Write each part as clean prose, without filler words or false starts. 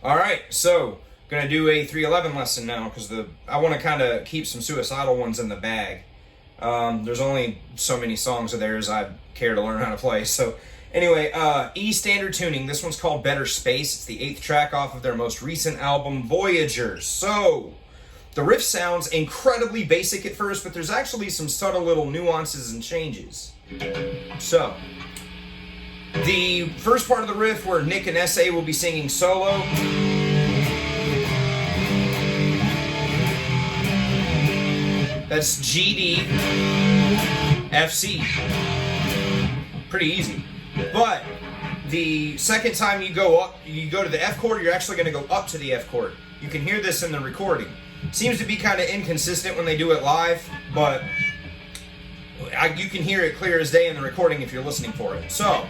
All right, so gonna do a 311 lesson now because I want to kind of keep some suicidal ones in the bag. There's only so many songs of theirs I care to learn how to play. So anyway, E standard tuning. This one's called Better Space. It's the 8th track off of their most recent album, Voyager. So the riff sounds incredibly basic at first, but there's actually some subtle little nuances and changes. So the first part of the riff where Nick and S.A. will be singing solo. That's G, D, F, C. Pretty easy. But the second time you go to the F chord, you're actually going to go up to the F chord. You can hear this in the recording. Seems to be kind of inconsistent when they do it live, but you can hear it clear as day in the recording if you're listening for it. So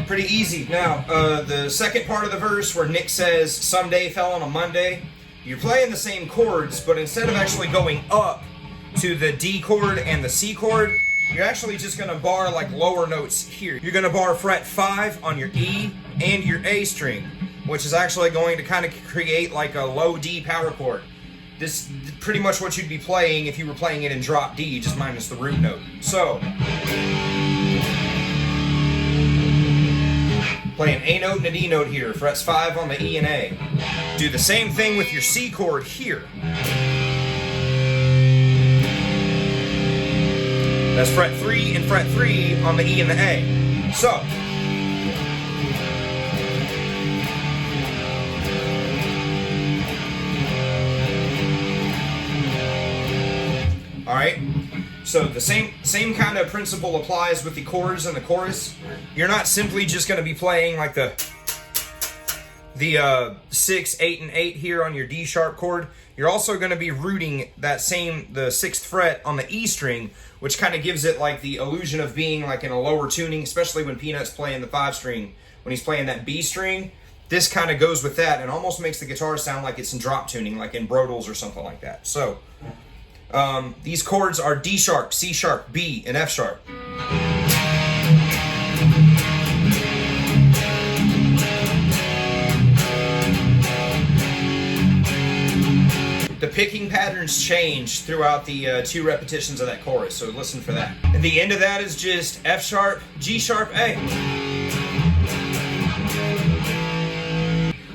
pretty easy. Now, the second part of the verse where Nick says, "Someday fell on a Monday," you're playing the same chords, but instead of actually going up to the D chord and the C chord, you're actually just going to bar like lower notes here. You're going to bar fret 5 on your E and your A string, which is actually going to kind of create like a low D power chord. This is pretty much what you'd be playing if you were playing it in drop D, just minus the root note. So play an A note and a D note here, frets 5 on the E and A. Do the same thing with your C chord here. That's fret 3 and fret 3 on the E and the A. So alright, so the same kind of principle applies with the chords and the chorus. You're not simply just going to be playing like the 6, 8, and 8 here on your D sharp chord. You're also going to be rooting the 6th fret on the E string, which kind of gives it like the illusion of being like in a lower tuning, especially when Peanut's playing the 5 string. When he's playing that B string, this kind of goes with that and almost makes the guitar sound like it's in drop tuning, like in Brodels or something like that. So these chords are D sharp, C sharp, B, and F sharp. The picking patterns change throughout the 2 repetitions of that chorus, so listen for that. And the end of that is just F sharp, G sharp, A.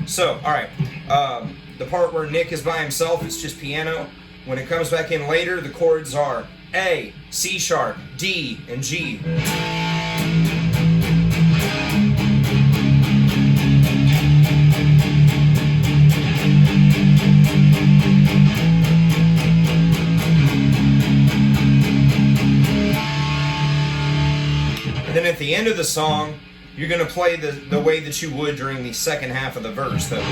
So, alright, the part where Nick is by himself, it's just piano. When it comes back in later, the chords are A, C sharp, D, and G. And then at the end of the song, you're going to play the way that you would during the second half of the verse, though.